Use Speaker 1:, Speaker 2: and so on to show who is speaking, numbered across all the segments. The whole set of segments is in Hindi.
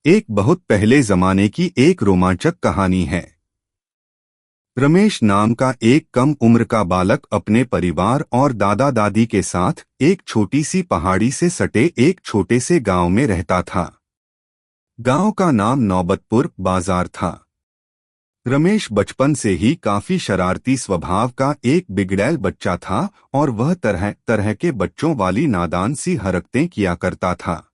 Speaker 1: एक बहुत पहले जमाने की एक रोमांचक कहानी है। रमेश नाम का एक कम उम्र का बालक अपने परिवार और दादा दादी के साथ एक छोटी सी पहाड़ी से सटे एक छोटे से गांव में रहता था। गांव का नाम नौबतपुर बाजार था। रमेश बचपन से ही काफी शरारती स्वभाव का एक बिगड़ैल बच्चा था और वह तरह तरह के बच्चों वाली नादान सी हरकतें किया करता था।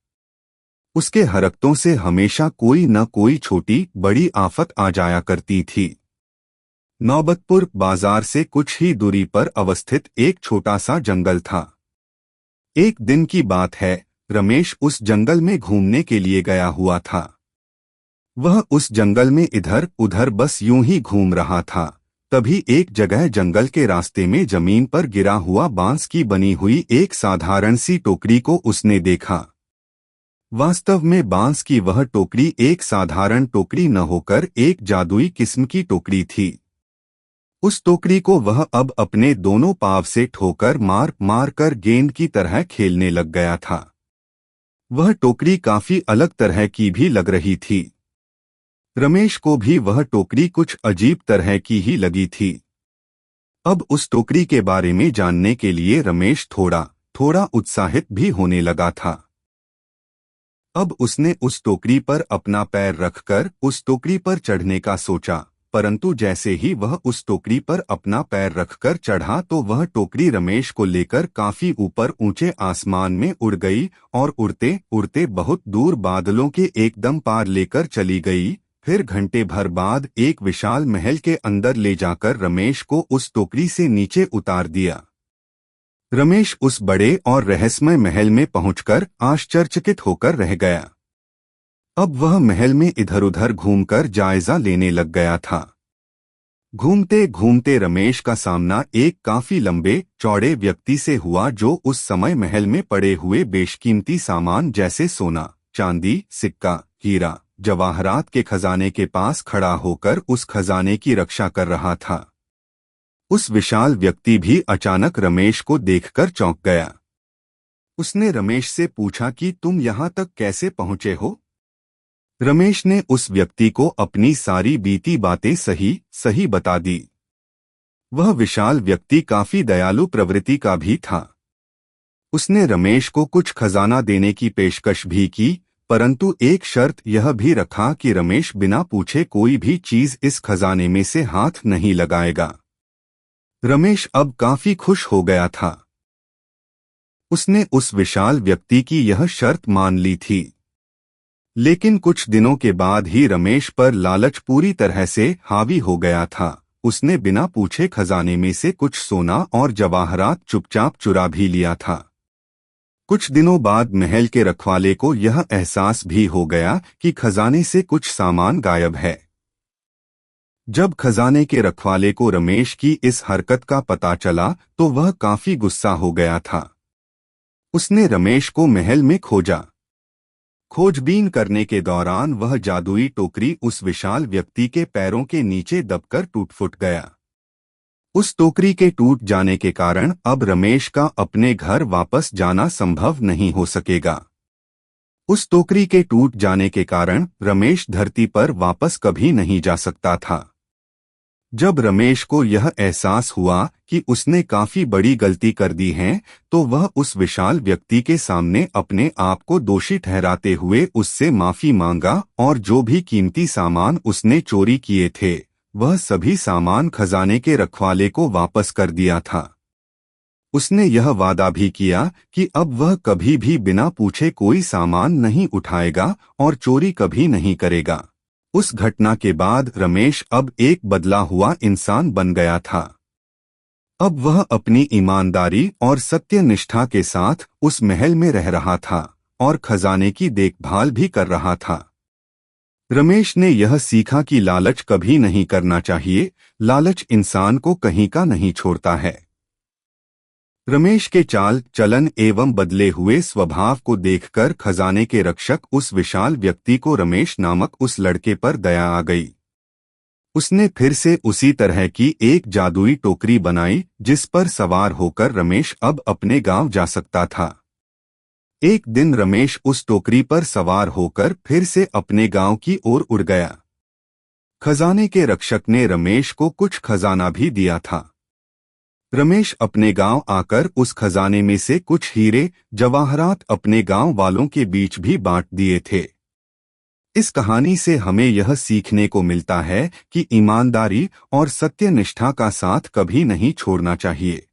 Speaker 1: उसके हरकतों से हमेशा कोई न कोई छोटी बड़ी आफत आ जाया करती थी। नौबतपुर बाजार से कुछ ही दूरी पर अवस्थित एक छोटा सा जंगल था। एक दिन की बात है, रमेश उस जंगल में घूमने के लिए गया हुआ था। वह उस जंगल में इधर उधर बस यूं ही घूम रहा था। तभी एक जगह जंगल के रास्ते में जमीन पर गिरा हुआ बांस की बनी हुई एक साधारण सी टोकरी को उसने देखा। वास्तव में बांस की वह टोकरी एक साधारण टोकरी न होकर एक जादुई किस्म की टोकरी थी। उस टोकरी को वह अब अपने दोनों पांव से ठोकर मार मार कर गेंद की तरह खेलने लग गया था। वह टोकरी काफी अलग तरह की भी लग रही थी। रमेश को भी वह टोकरी कुछ अजीब तरह की ही लगी थी। अब उस टोकरी के बारे में जानने के लिए रमेश थोड़ा थोड़ा उत्साहित भी होने लगा था। अब उसने उस टोकरी पर अपना पैर रखकर उस टोकरी पर चढ़ने का सोचा, परंतु जैसे ही वह उस टोकरी पर अपना पैर रखकर चढ़ा तो वह टोकरी रमेश को लेकर काफी ऊपर ऊंचे आसमान में उड़ गई और उड़ते उड़ते बहुत दूर बादलों के एकदम पार लेकर चली गई। फिर घंटे भर बाद एक विशाल महल के अंदर ले जाकर रमेश को उस टोकरी से नीचे उतार दिया। रमेश उस बड़े और रहस्यमय महल में पहुंचकर आश्चर्यचकित होकर रह गया। अब वह महल में इधर उधर घूमकर जायजा लेने लग गया था। घूमते घूमते रमेश का सामना एक काफी लंबे चौड़े व्यक्ति से हुआ जो उस समय महल में पड़े हुए बेशकीमती सामान जैसे सोना, चांदी, सिक्का, हीरा, जवाहरात के खजाने के पास खड़ा होकर उस खजाने की रक्षा कर रहा था। उस विशाल व्यक्ति भी अचानक रमेश को देखकर चौंक गया। उसने रमेश से पूछा कि तुम यहाँ तक कैसे पहुँचे हो? रमेश ने उस व्यक्ति को अपनी सारी बीती बातें सही सही बता दी। वह विशाल व्यक्ति काफी दयालु प्रवृत्ति का भी था। उसने रमेश को कुछ खजाना देने की पेशकश भी की, परंतु एक शर्त यह भी रखा कि रमेश बिना पूछे कोई भी चीज इस खजाने में से हाथ नहीं लगाएगा। रमेश अब काफी खुश हो गया था। उसने उस विशाल व्यक्ति की यह शर्त मान ली थी। लेकिन कुछ दिनों के बाद ही रमेश पर लालच पूरी तरह से हावी हो गया था। उसने बिना पूछे खजाने में से कुछ सोना और जवाहरात चुपचाप चुरा भी लिया था। कुछ दिनों बाद महल के रखवाले को यह एहसास भी हो गया कि खजाने से कुछ सामान गायब है। जब खजाने के रखवाले को रमेश की इस हरकत का पता चला तो वह काफी गुस्सा हो गया था। उसने रमेश को महल में खोजा। खोजबीन करने के दौरान वह जादुई टोकरी उस विशाल व्यक्ति के पैरों के नीचे दबकर टूट फूट गया। उस टोकरी के टूट जाने के कारण अब रमेश का अपने घर वापस जाना संभव नहीं हो सकेगा। उस टोकरी के टूट जाने के कारण रमेश धरती पर वापस कभी नहीं जा सकता था। जब रमेश को यह एहसास हुआ कि उसने काफी बड़ी गलती कर दी है, तो वह उस विशाल व्यक्ति के सामने अपने आप को दोषी ठहराते हुए उससे माफी मांगा और जो भी कीमती सामान उसने चोरी किए थे, वह सभी सामान खजाने के रखवाले को वापस कर दिया था। उसने यह वादा भी किया कि अब वह कभी भी बिना पूछे कोई सामान नहीं उठाएगा और चोरी कभी नहीं करेगा। उस घटना के बाद रमेश अब एक बदला हुआ इंसान बन गया था। अब वह अपनी ईमानदारी और सत्यनिष्ठा के साथ उस महल में रह रहा था और खजाने की देखभाल भी कर रहा था। रमेश ने यह सीखा कि लालच कभी नहीं करना चाहिए। लालच इंसान को कहीं का नहीं छोड़ता है। रमेश के चाल चलन एवं बदले हुए स्वभाव को देखकर खजाने के रक्षक उस विशाल व्यक्ति को रमेश नामक उस लड़के पर दया आ गई। उसने फिर से उसी तरह की एक जादुई टोकरी बनाई जिस पर सवार होकर रमेश अब अपने गांव जा सकता था। एक दिन रमेश उस टोकरी पर सवार होकर फिर से अपने गांव की ओर उड़ गया। खजाने के रक्षक ने रमेश को कुछ खजाना भी दिया था। रमेश अपने गांव आकर उस खजाने में से कुछ हीरे जवाहरात अपने गांव वालों के बीच भी बांट दिए थे। इस कहानी से हमें यह सीखने को मिलता है कि ईमानदारी और सत्यनिष्ठा का साथ कभी नहीं छोड़ना चाहिए।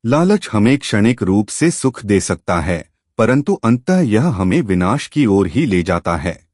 Speaker 1: लालच हमें क्षणिक रूप से सुख दे सकता है, परंतु अंततः यह हमें विनाश की ओर ही ले जाता है।